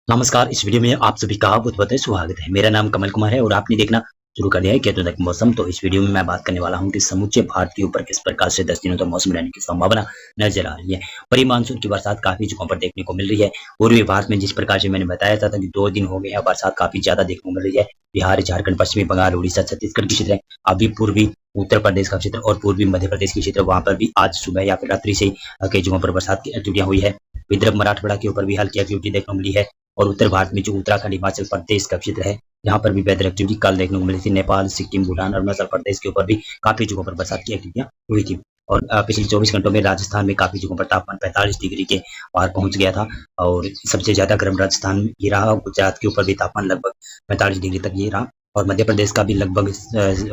नमस्कार। इस वीडियो में आप सभी का बहुत-बहुत स्वागत है। मेरा नाम कमल कुमार है और आपने देखना शुरू कर दिया है केतु तक मौसम। तो इस वीडियो में मैं बात करने वाला हूं कि समूचे भारत के ऊपर किस प्रकार से 10 दिनों तक मौसम रहने की संभावना नजर आ रही है। प्री मानसून की बरसात काफी जगहों पर देखने को मिल रही है। पूर्वी भारत में जिस प्रकार से मैंने बताया था कि 2 दिन हो गए हैं, बरसात काफी ज्यादा देखने को मिल रही है। बिहार, झारखंड, पश्चिमी बंगाल, उड़ीसा, छत्तीसगढ़ की क्षेत्र, अभी पूर्वी उत्तर प्रदेश का क्षेत्र और पूर्वी मध्य प्रदेश की क्षेत्र, वहां पर भी आज सुबह या फिर रात्रि से कई जगहों पर बरसात की एक्टिविटियां हुई है। विदर्भ, मराठवाड़ा के ऊपर भी हल्की एक्टिविटी देखने को मिली है। और उत्तर भारत में जो उत्तराखंड, हिमाचल प्रदेश का क्षेत्र है, यहाँ पर भी वेदर एक्टिविटी कल देखने को मिली थी। नेपाल, सिक्किम, भूटान, अरुणाचल प्रदेश के ऊपर भी काफी जगहों पर बरसात की एक्टिविटियां हुई थी। और पिछले 24 घंटों में राजस्थान में काफी जगहों पर तापमान 45 डिग्री के पार पहुंच गया था। और सबसे ज्यादा गर्म राजस्थान ये रहा। गुजरात के ऊपर भी तापमान लगभग 45 डिग्री तक ये रहा। और मध्य प्रदेश का भी लगभग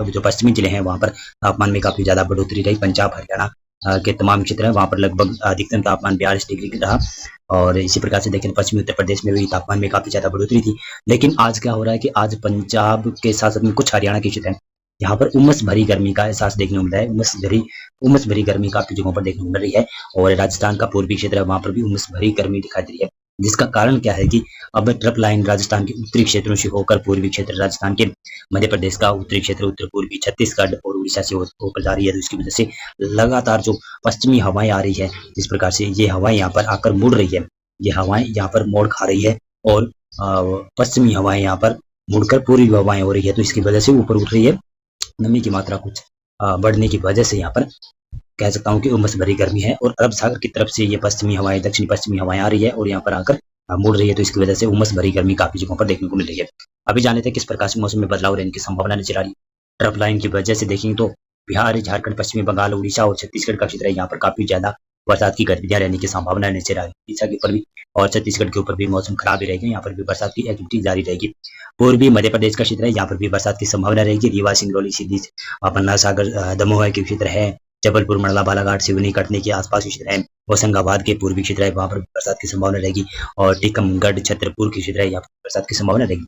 जो पश्चिमी जिले हैं वहां पर तापमान में काफी ज्यादा बढ़ोतरी रही। पंजाब, हरियाणा के तमाम क्षेत्र है, वहां पर लगभग अधिकतम तापमान 42 डिग्री रहा। और इसी प्रकार से देखें, पश्चिमी उत्तर प्रदेश में भी तापमान में काफी ज्यादा बढ़ोतरी थी। लेकिन आज क्या हो रहा है कि आज पंजाब के साथ साथ में कुछ हरियाणा के क्षेत्र हैं, यहाँ पर उमस भरी गर्मी का एहसास देखने को मिल रहा है। उमस भरी गर्मी काफी जगहों पर देखने को मिल रही है। और राजस्थान का पूर्वी क्षेत्र है, वहां पर भी उमस भरी गर्मी दिखाई दे रही है। जिसका कारण क्या है कि अब ट्रफ लाइन राजस्थान के उत्तरी क्षेत्रों से होकर पूर्वी क्षेत्र राजस्थान के, मध्य प्रदेश का उत्तरी क्षेत्र, उत्तर पूर्वी छत्तीसगढ़ और उड़ीसा से होकर जा रही है। तो इसकी वजह से लगातार जो पश्चिमी हवाएं आ रही है, जिस प्रकार से ये हवाएं यहाँ पर आकर मुड़ रही है, ये हवाएं यहाँ पर मोड़ खा रही है। और पश्चिमी हवाएं यहाँ पर मुड़कर पूर्वी हवाएं हो रही है। तो इसकी वजह से ऊपर उठ रही है। नमी की मात्रा कुछ बढ़ने की वजह से यहाँ पर कह सकता हूँ कि उमस भरी गर्मी है। और अरब सागर की तरफ से ये पश्चिमी हवाएं, दक्षिणी पश्चिमी हवाएं आ रही है और यहाँ पर आकर मुड़ रही है। तो इसकी वजह से उमस भरी गर्मी काफी जगहों पर देखने को मिल रही है। अभी जाने थे किस प्रकार से मौसम में बदलाव रहने की संभावना नजर आ रही है। ट्रफ लाइन की वजह से देखेंगे तो बिहार, झारखंड, पश्चिमी बंगाल, उड़ीसा और छत्तीसगढ़ का क्षेत्र है, यहाँ पर काफी ज्यादा बरसात की गतिविधियां रहने की संभावना नजर आ रही है। उड़ीसा के ऊपर भी और छत्तीसगढ़ के ऊपर भी मौसम खराब ही रहेगा, यहाँ पर भी बरसात की एक्टिविटी जारी रहेगी। पूर्वी मध्य प्रदेश का क्षेत्र है, यहाँ पर भी बरसात की संभावना रहेगी। रीवा, सिंगरौली, सीधी, पन्ना, सागर, दमोह के क्षेत्र है। जबलपुर, मंडला, बालाघाट, सिवनी, कटनी के आसपास के क्षेत्र है। होशंगाबाद के पूर्वी क्षेत्र है, वहां पर बरसात की संभावना रहेगी। और टीकमगढ़, छतरपुर के क्षेत्र है, यहाँ पर बरसात की संभावना रहेगी।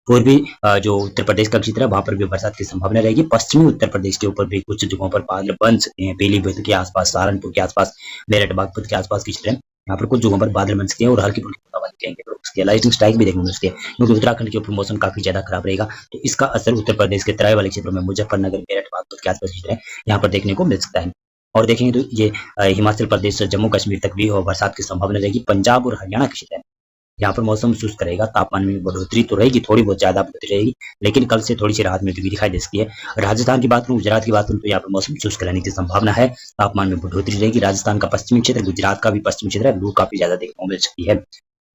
पूर्वी जो उत्तर प्रदेश का क्षेत्र है, वहां पर भी बरसात की संभावना रहेगी। पश्चिमी उत्तर प्रदेश के ऊपर भी कुछ जगहों पर बादल बन सकते हैं। पीलीभीत के आसपास, सहारनपुर के आसपास, मेरठ, बागपत के आसपास के क्षेत्र है, यहाँ पर कुछ जगहों पर बादल बन सकते हैं और हल्की फुल्की बूंदाबांदी कहेंगे। तो उसके लाइटनिंग स्ट्राइक भी देखने को मिल सकती है, क्योंकि उत्तराखंड के ऊपर मौसम काफी ज्यादा खराब रहेगा। तो इसका असर उत्तर प्रदेश के तराई वाले क्षेत्रों में, मुजफ्फरनगर, मेरठ, बागपत के आसपास क्षेत्र है, यहाँ पर देखने को मिल सकता है। और देखेंगे तो ये हिमाचल प्रदेश से जम्मू कश्मीर तक भी और बरसात की संभावना रहेगी। पंजाब और हरियाणा के क्षेत्र है, यहाँ पर मौसम शुष्क रहेगा। तापमान में बढ़ोतरी तो रहेगी, थोड़ी बहुत ज्यादा बढ़ोतरी रहेगी, लेकिन कल से थोड़ी सी राहत मिलती हुई दिखाई दे सकती है। राजस्थान की बात करूं, गुजरात की बात करूं, तो यहाँ पर मौसम शुष्क रहने की संभावना है। तापमान में बढ़ोतरी रहेगी। राजस्थान का पश्चिमी क्षेत्र, गुजरात का भी पश्चिमी क्षेत्र है, लू काफी ज्यादा देखने को मिल सकती है।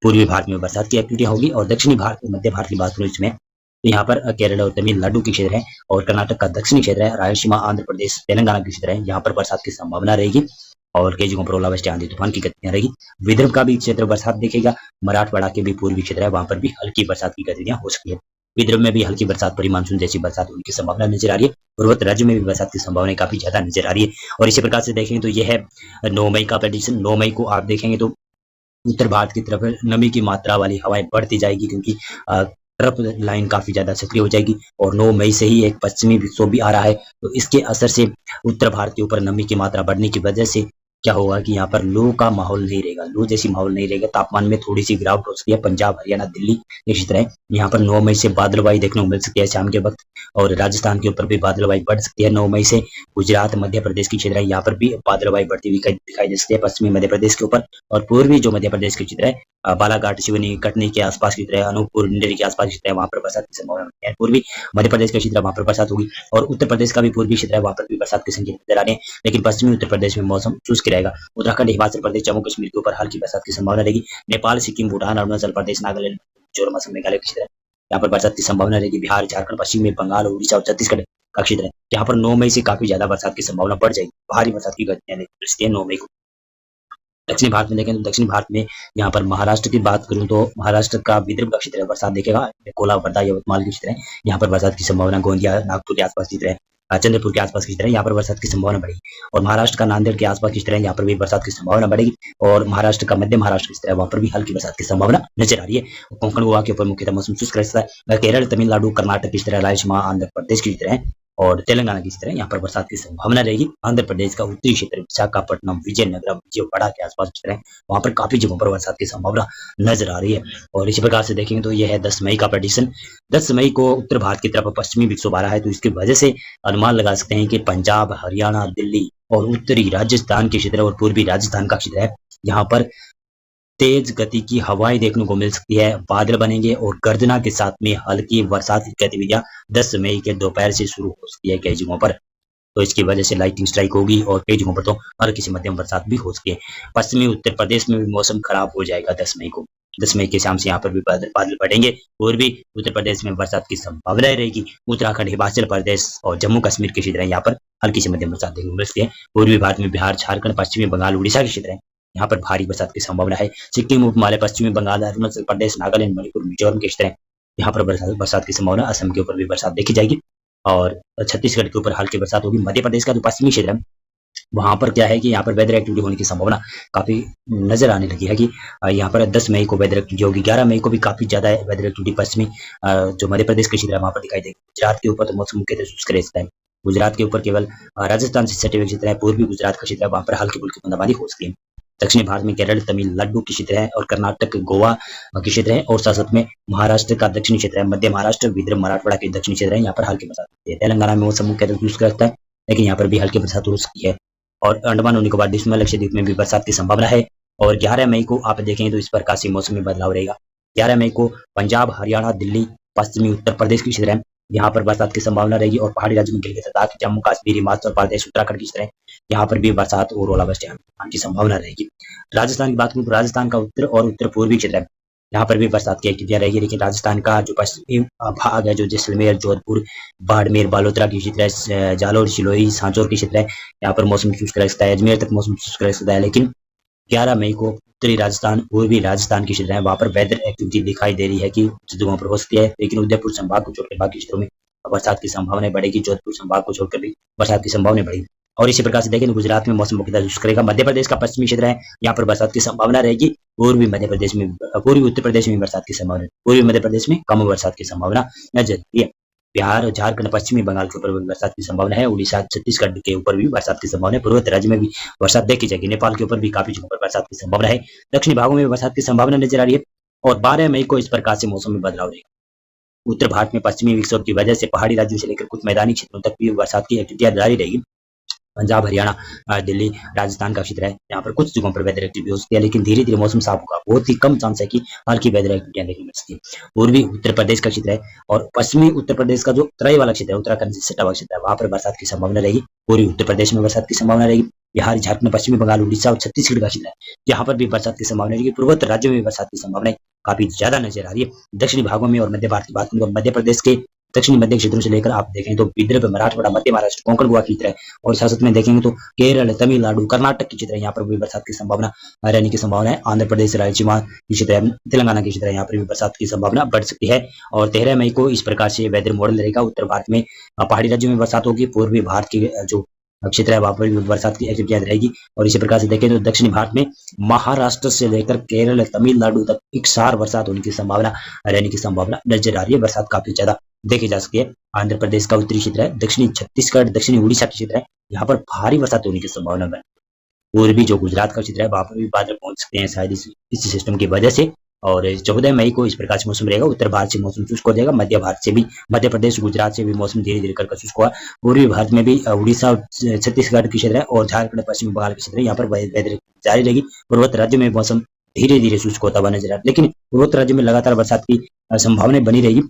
पूर्वी भारत में बरसात की एक्टिविटी होगी। और दक्षिणी भारत, मध्य भारत की बात करूं इसमें, तो यहाँ पर केरल और तमिलनाडु के क्षेत्र है, और कर्नाटक का दक्षिणी क्षेत्र है, रायलसीमा, आंध्र प्रदेश, तेलंगाना के क्षेत्र है, यहाँ पर बरसात की संभावना रहेगी। और कई जगहों पर ओलावृष्टि, आंधी तूफान की गतिविधियां रहेगी। विदर्भ का भी क्षेत्र बरसात देखेगा। मराठवाड़ा के भी पूर्वी क्षेत्र है, वहां पर भी हल्की बरसात की गतिविधियां हो सकती है। विदर्भ में भी हल्की बरसात, प्री मानसून जैसी बरसात होने की संभावना नजर आ रही है। पर्वत राज्य में भी बरसात की संभावना काफी ज्यादा नजर आ रही है। और इसी प्रकार से देखेंगे तो यह है 9 मई का प्रेडिक्शन। 9 मई को आप देखेंगे तो उत्तर भारत की तरफ नमी की मात्रा वाली हवाएं बढ़ती जाएगी, क्योंकि ट्रफ लाइन काफी ज्यादा सक्रिय हो जाएगी। और 9 मई से ही एक पश्चिमी विक्षोभ भी आ रहा है, तो इसके असर से उत्तर भारत के ऊपर नमी की मात्रा बढ़ने की वजह से क्या होगा कि यहाँ पर लू का माहौल नहीं रहेगा, लू जैसी माहौल नहीं रहेगा। तापमान में थोड़ी सी गिरावट हो सकती है। पंजाब, हरियाणा, दिल्ली इसी तरह यहाँ पर 9 मई से बादलवाई देखने को मिल सकती है शाम के वक्त। और राजस्थान के ऊपर भी बादलवाई बढ़ सकती है 9 मई से। गुजरात, मध्य प्रदेश की क्षेत्र है, यहाँ पर भी बादलवाई बढ़ती हुई दिखाई दे सकती है पश्चिमी मध्य प्रदेश के ऊपर। और पूर्वी जो मध्य प्रदेश के क्षेत्र है, बालाघाट, सिवनी, कटनी के आसपास की क्षेत्र है, अनूपपुर, इंडेरी के आसपास क्षेत्र है, वहां पर बरसात की संभावना है। पूर्वी मध्य प्रदेश का क्षेत्र, वहां पर बरसात होगी। और उत्तर प्रदेश का भी पूर्वी क्षेत्र है, वहां पर भी बरसात के संकेत नजर आ रहे हैं। लेकिन पश्चिमी उत्तर प्रदेश में मौसम शुष्क रहेगा। उत्तराखंड, हिमाचल प्रदेश, जम्मू कश्मीर के ऊपर हल्की बरसात की संभावना रहेगी। नेपाल, सिक्किम, भूटान, अरुणाचल प्रदेश, नागालैंड, मिजोरम, असम, मेघालय के क्षेत्र है, यहाँ पर बरसात की संभावना रहेगी। बिहार, झारखंड, पश्चिमी बंगाल, उड़ीसा और छत्तीसगढ़ का क्षेत्र है, यहाँ पर 9 मई से काफी ज्यादा बरसात की संभावना बढ़ जाएगी। भारी बरसात की घटनाएं 9 मई को। दक्षिणी भारत में देखें तो दक्षिण भारत में यहाँ पर महाराष्ट्र की बात करूं तो महाराष्ट्र का विदर्भ का क्षेत्र है, बरसात देखेगा। कोला, वर्धा, यवतमाल के क्षेत्र है, यहाँ पर बरसात की संभावना। गोंदिया, नागपुर के आसपास क्षेत्र है, चंद्रपुर के आसपास की क्षेत्र है, यहाँ पर बरसात की संभावना बढ़ेगी। और महाराष्ट्र का नांदेड़ के आसपास की क्षेत्र है, यहाँ पर भी बरसात की संभावना बढ़ेगी। और महाराष्ट्र का मध्य महाराष्ट्र की क्षेत्र है, वहां पर भी हल्की बरसात की संभावना नजर आ रही है। कोंकण गोवा के ऊपर मुख्यतः मौसम शुष्क रहता है। केरल, तमिलनाडु, कर्नाटक की क्षेत्र है, रायलसीमा, आंध्र प्रदेश की क्षेत्र है, और तेलंगाना की तरह यहाँ पर बरसात की संभावना रहेगी। आंध्र प्रदेश का उत्तरी क्षेत्र विशाखापट्टनम, विजयनगरम, विजयवाड़ा के आसपास क्षेत्र है, वहां पर काफी जगहों पर बरसात की संभावना नजर आ रही है। और इसी प्रकार से देखेंगे तो यह है 10 मई का प्रेडिक्शन। 10 मई को उत्तर भारत की तरफ पश्चिमी विक्षोभ आ रहा है, तो इसकी वजह से अनुमान लगा सकते हैं कि पंजाब, हरियाणा, दिल्ली और उत्तरी राजस्थान के क्षेत्र और पूर्वी राजस्थान का क्षेत्र है, यहाँ पर तेज गति की हवाएं देखने को मिल सकती है, बादल बनेंगे और गर्जना के साथ में हल्की बरसात की गतिविधियां 10 मई के दोपहर से शुरू हो सकती है कई जगहों पर। तो इसकी वजह से लाइटिंग स्ट्राइक होगी और कई जगहों पर तो हल्की से मध्यम बरसात भी हो सकती है। पश्चिमी उत्तर प्रदेश में भी मौसम खराब हो जाएगा 10 मई को। 10 मई के शाम से यहाँ पर भी बादल बढ़ेंगे। पूर्वी उत्तर प्रदेश में बरसात की संभावना रहेगी। उत्तराखंड, हिमाचल प्रदेश और जम्मू कश्मीर के क्षेत्र है, यहाँ पर हल्की से मध्यम बरसात देखने को मिल सकती है। पूर्वी भारत में बिहार, झारखंड, पश्चिमी बंगाल, उड़ीसा के क्षेत्र है, यहाँ पर भारी बरसात की संभावना है। सिक्किम, उपहिमालय, पश्चिमी बंगाल, अरुणाचल प्रदेश, नागालैंड, मणिपुर, मिजोरम के क्षेत्र है, यहाँ पर बरसात की संभावना। असम के ऊपर भी बरसात देखी जाएगी और छत्तीसगढ़ के ऊपर हल्की बरसात होगी। मध्य प्रदेश का जो पश्चिमी क्षेत्र है वहां पर क्या है कि यहाँ पर वेदर एक्टिविटी होने की संभावना काफी नजर आने लगी है कि यहाँ पर 10 मई को वेदर एक्टिविटी होगी। 11 मई को भी काफी ज्यादा वेदर एक्टिविटी पश्चिमी जो मध्य प्रदेश के क्षेत्र है वहां पर दिखाई देगी। गुजरात के ऊपर तो मौसम मुख्यतः शुष्क रहता है। गुजरात के ऊपर केवल राजस्थान से सटे हुए क्षेत्र है, पूर्वी गुजरात का क्षेत्र है, वहां पर हल्की फुल्की बूंदाबांदी हो सकती है। दक्षिणी भारत में केरल, तमिलनाडु के क्षेत्र है और कर्नाटक, गोवा के क्षेत्र है और साथ में महाराष्ट्र का दक्षिणी क्षेत्र है, मध्य महाराष्ट्र, विदर्भ, मराठवाड़ा के दक्षिणी क्षेत्र है, यहाँ पर हल्की बरसात होती है। तेलंगाना में मौसम मुख्यतः शुष्क रहता है, लेकिन यहाँ पर भी हल्की बरसात हो सकती है। और अंडमान और निकोबार द्वीप समूह, लक्षद्वीप में भी बरसात की संभावना है। और 11 मई को आप देखें तो इस प्रकार से मौसम में बदलाव रहेगा। 11 मई को पंजाब, हरियाणा, दिल्ली, पश्चिमी उत्तर प्रदेश के क्षेत्र है, यहाँ पर बरसात की संभावना रहेगी। और पहाड़ी राज्यों में गिलगित लद्दाख, जम्मू कश्मीर, हिमाचल प्रदेश, उत्तराखंड की क्षेत्र है, यहाँ पर भी बरसात और ओलावृष्टि की संभावना रहेगी। राजस्थान की बात करूँ तो राजस्थान का उत्तर और उत्तर पूर्वी क्षेत्र है, यहाँ पर भी बरसात की एक्टिविटियां रहेगी। लेकिन राजस्थान का जो पश्चिमी भाग है, जो जैसलमेर, जोधपुर, बाड़मेर, बालोतरा की क्षेत्र है, जालोर, सिलोही, सांचौर की क्षेत्र है, यहाँ पर मौसम शुष्क रह सकता है। अजमेर तक मौसम शुष्क रह सकता है। लेकिन 11 मई को उत्तरी राजस्थान, पूर्वी राजस्थान की क्षेत्र है, वहां पर वेदर एक्टिविटी दिखाई दे रही है कि जगहों पर हो सकती है। लेकिन उदयपुर संभाग को छोड़कर बाकी क्षेत्रों में बरसात की संभावना बढ़ेगी। जोधपुर संभाग को छोड़कर भी बरसात की संभावना बढ़ेगी। और इसी प्रकार से देखें तो गुजरात में मौसम मुख्यतः शुष्क रहेगा। मध्य प्रदेश का पश्चिमी क्षेत्र है, यहाँ पर बरसात की संभावना रहेगी। पूर्वी मध्य प्रदेश में, पूर्वी उत्तर प्रदेश में बरसात की संभावना, पूर्वी मध्य प्रदेश में कम बरसात की संभावना नजर आती है। बिहार, झारखंड, पश्चिमी बंगाल के ऊपर भी बरसात की संभावना है। उड़ीसा, छत्तीसगढ़ के ऊपर भी बरसात की संभावना है। पूर्वोत्तर राज्य में भी बरसात देखी जाएगी। नेपाल के ऊपर भी काफी जगहों पर बरसात की संभावना है। दक्षिणी भागों में बरसात की संभावना नजर आ रही है। और 12 मई को इस प्रकार से मौसम में बदलाव रहेगा। उत्तर भारत में पश्चिमी विक्षोभ की वजह से पहाड़ी राज्यों से लेकर कुछ मैदानी क्षेत्रों तक भी बरसात की एक्टिविटियां जारी रहेगी। पंजाब, हरियाणा, दिल्ली, राजस्थान का क्षेत्र है, यहाँ पर कुछ जगहों पर वेदर एक्टिविटी हो सकती है। लेकिन धीरे धीरे मौसम साफ होगा। बहुत ही कम चांस है कि हल्की वेदर एक्टिविटियां देखने मिल सकती है। पूर्वी उत्तर प्रदेश का क्षेत्र है और पश्चिमी उत्तर प्रदेश का जो तराई वाला क्षेत्र है, उत्तराखंड से सटा हुआ क्षेत्र है, वहां पर बरसात की संभावना रहेगी। पूर्वी उत्तर प्रदेश में बरसात की संभावना रहेगी। बिहार, झारखंड, पश्चिमी बंगाल, उड़ीसा और छत्तीसगढ़ का क्षेत्र है, यहाँ पर भी बरसात की संभावना रहेगी। पूर्वोत्तर राज्यों में बरसात की संभावना काफी ज्यादा नजर आ रही है। दक्षिणी भागों में और मध्य भारत की बात करें तो मध्य प्रदेश के दक्षिणी मध्य क्षेत्रों से लेकर आप देखें तो विदर्भ, मराठवाड़ा, मध्य महाराष्ट्र, कोंकण, गोवा की क्षेत्र है और साथ में देखेंगे तो केरल, तमिलनाडु, कर्नाटक की क्षेत्र है, यहाँ पर भी बरसात की संभावना रहने की संभावना है। आंध्र प्रदेश, रायलसीमा की क्षेत्र है, तेलंगाना की क्षेत्र है, यहाँ पर भी बरसात की संभावना बढ़ सकती है। और 13 मई को इस प्रकार से वेदर मॉडल रहेगा। उत्तर भारत में पहाड़ी राज्यों में बरसात होगी। पूर्वी भारत की जो क्षेत्र है वहां पर भी बरसात की एक्टिविटियां रहेगी। और इसी प्रकार से देखें तो दक्षिणी भारत में महाराष्ट्र से लेकर केरल, तमिलनाडु तक इकसार बरसात होने की संभावना रहने की संभावना नजर आ रही है। बरसात काफी ज्यादा देखी जा सकती है। आंध्र प्रदेश का उत्तरी क्षेत्र है, दक्षिणी छत्तीसगढ़, दक्षिणी उड़ीसा के क्षेत्र है, यहाँ पर भारी बरसात होने की संभावना है। पूर्वी जो गुजरात का क्षेत्र है वहां पर भी बादल पहुंच सकते हैं शायद इस सिस्टम की वजह से। और 14 मई को इस प्रकार से मौसम रहेगा। उत्तर भारत से मौसम शुष्क हो जाएगा। मध्य भारत से भी, मध्य प्रदेश, गुजरात से भी मौसम धीरे धीरे कर शुष्क हुआ। पूर्वी भारत में भी उड़ीसा, छत्तीसगढ़ की क्षेत्र है और झारखंड, पश्चिम बंगाल के क्षेत्र है, यहाँ पर वेदर जारी रहेगी। पूर्वोत्तर राज्यों में मौसम धीरे धीरे शुष्क होता हुआ नजर आ रहा है। लेकिन पूर्वोत्तर राज्य में लगातार बरसात की संभावना बनी रहेगी।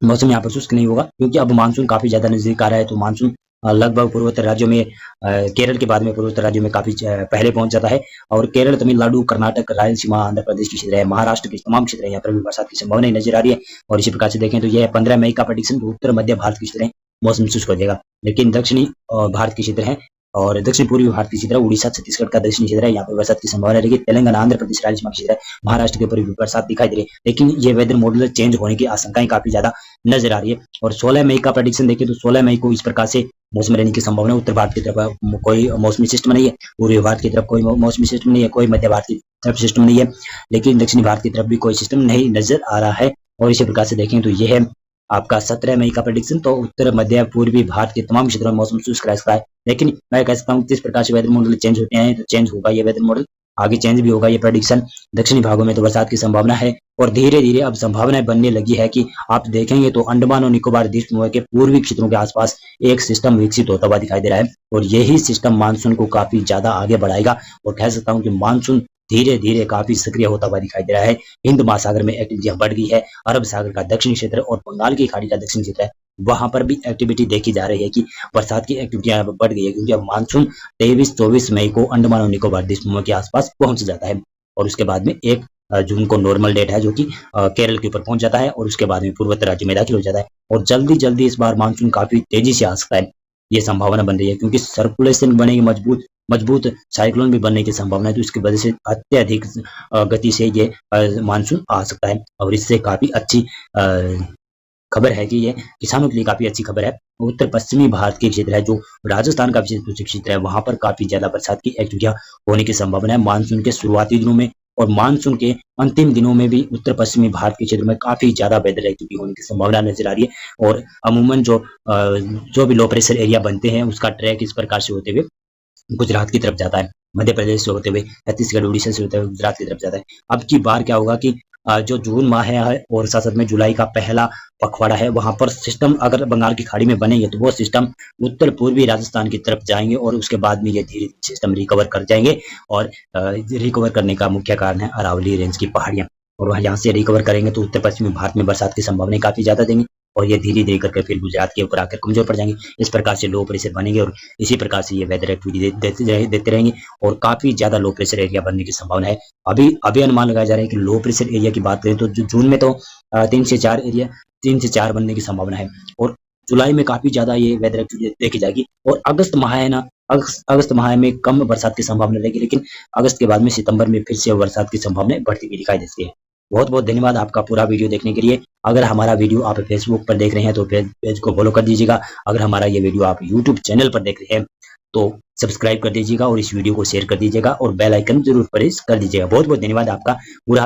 मौसम यहाँ पर शुष्क नहीं होगा क्योंकि अब मानसून काफी ज्यादा नजदीक आ रहा है। तो मानसून लगभग पूर्वोत्तर राज्यों में, केरल के बाद में पूर्वोत्तर राज्यों में काफी पहले पहुंच जाता है। और केरल, तमिलनाडु, कर्नाटक, रायलसीमा, आंध्र प्रदेश की क्षेत्र है, महाराष्ट्र के तमाम क्षेत्र है, यहाँ पर भी बरसात की संभावना नजर आ रही है। और इसी प्रकार से देखें तो यह 15 मई का प्रेडिक्शन। उत्तर मध्य भारत की क्षेत्र है मौसम शुष्क हो जाएगा। लेकिन दक्षिणी भारत की क्षेत्र है और दक्षिण पूर्वी भारत की क्षेत्र, उड़ीसा, छत्तीसगढ़ का दक्षिणी क्षेत्र है, यहाँ पर बरसात की संभावना रहेगी। तेलंगाना, आंध्र प्रदेश, राजस्थान की क्षेत्र है, महाराष्ट्र के ऊपर भी बरसात दिखाई दे रही है। लेकिन ये वेदर मॉडल चेंज होने की आशंकाएं काफी ज्यादा नजर आ रही है। और 16 मई का प्रेडिक्शन देखें तो 16 मई को इस प्रकार से मौसम रहने की संभावना। उत्तर भारत की तरफ कोई मौसमी सिस्टम नहीं है, पूर्वी भारत की तरफ कोई मौसमी सिस्टम नहीं है, कोई मध्य भारत की तरफ सिस्टम नहीं है, लेकिन दक्षिणी भारत की तरफ भी कोई सिस्टम नहीं नजर आ रहा है। और इसी प्रकार से देखें तो यह है आपका 17 मई का प्रेडिक्शन। तो उत्तर मध्य पूर्वी भारत के तमाम क्षेत्रों में मौसम शुष्क रह सकता है, लेकिन मैं कह सकता हूँ किस प्रकार से वेदर मॉडल चेंज होते हैं तो चेंज होगा ये वेदर मॉडल, आगे चेंज भी होगा ये प्रेडिक्शन। दक्षिणी भागों में तो बरसात की संभावना है और धीरे धीरे अब संभावनाएं बनने लगी है कि आप देखेंगे तो अंडमान और निकोबार द्वीप समूह के पूर्वी क्षेत्रों के आसपास एक सिस्टम विकसित होता हुआ दिखाई दे रहा है और यही सिस्टम मानसून को काफी ज्यादा आगे बढ़ाएगा और कह सकता हूँ कि मानसून धीरे धीरे काफी सक्रिय होता हुआ दिखाई दे रहा है। हिंद महासागर में एक्टिविटी बढ़ गई है, अरब सागर का दक्षिणी क्षेत्र और बंगाल की खाड़ी का दक्षिणी क्षेत्र है वहां पर भी एक्टिविटी देखी जा रही है कि बरसात की एक्टिविटी बढ़ गई है, क्योंकि अब मानसून 23-24 मई को अंडमान और निकोबार द्वीप समूह के आसपास पहुंच जाता है और उसके बाद में 1 जून को नॉर्मल डेट है जो कि केरल के ऊपर पहुंच जाता है और उसके बाद में पूर्वोत्तर राज्य में दाखिल हो जाता है और जल्दी जल्दी इस बार मानसून काफी तेजी से आ सकता है, ये संभावना बन रही है क्योंकि सर्कुलेशन बनेगी मजबूत साइक्लोन भी बनने की संभावना है, तो इसकी वजह से अत्यधिक गति से ये मानसून आ सकता है और इससे काफी अच्छी खबर है कि ये किसानों के लिए काफी अच्छी खबर है। उत्तर पश्चिमी भारत के क्षेत्र है जो राजस्थान का विशेष क्षेत्र है, वहां पर काफी ज्यादा बरसात की एक्टिविटियां होने की संभावना है मानसून के शुरुआती दिनों में और मानसून के अंतिम दिनों में भी उत्तर पश्चिमी भारत के क्षेत्र में काफी ज्यादा वेदर एक्टिविटी होने की संभावना नजर आ रही है और अमूमन जो भी लो प्रेशर एरिया बनते हैं उसका ट्रैक इस प्रकार से होते हुए गुजरात की तरफ जाता है, मध्य प्रदेश से होते हुए छत्तीसगढ़ उड़ीसा से होते हुए गुजरात की तरफ जाता है। अब की बार क्या होगा कि जो जून माह है और साथ साथ में जुलाई का पहला पखवाड़ा है वहां पर सिस्टम अगर बंगाल की खाड़ी में बनेंगे तो वो सिस्टम उत्तर पूर्वी राजस्थान की तरफ जाएंगे और उसके बाद में ये धीरे सिस्टम रिकवर कर जाएंगे और रिकवर करने का मुख्य कारण है अरावली रेंज की पहाड़ियां और वह यहाँ से रिकवर करेंगे तो उत्तर पश्चिमी भारत में बरसात की संभावना काफी ज्यादा देंगे और ये धीरे धीरे करके फिर गुजरात के ऊपर आकर कमजोर पड़ जाएंगे। इस प्रकार से लो प्रेशर बनेंगे और इसी प्रकार से ये वेदर एक्टिविटी देते रहेंगे और काफी ज्यादा लो प्रेशर एरिया बनने की संभावना है। अभी अनुमान लगाया जा रहा है कि लो प्रेशर एरिया की बात करें तो जून में तो 3 से 4 बनने की संभावना है और जुलाई में काफी ज्यादा ये वेदर एक्टिविटी देखी जाएगी और अगस्त माह है ना, अगस्त माह में कम बरसात की संभावना रहेगी, लेकिन अगस्त के बाद में सितंबर में फिर से बरसात की संभावना बढ़ती हुई दिखाई देती है। बहुत बहुत धन्यवाद आपका पूरा वीडियो देखने के लिए। अगर हमारा वीडियो आप फेसबुक पर देख रहे हैं तो पेज को फॉलो कर दीजिएगा, अगर हमारा ये वीडियो आप यूट्यूब चैनल पर देख रहे हैं तो सब्सक्राइब कर दीजिएगा और इस वीडियो को शेयर कर दीजिएगा और बेल आइकन जरूर प्रेस कर दीजिएगा। बहुत बहुत धन्यवाद आपका पूरा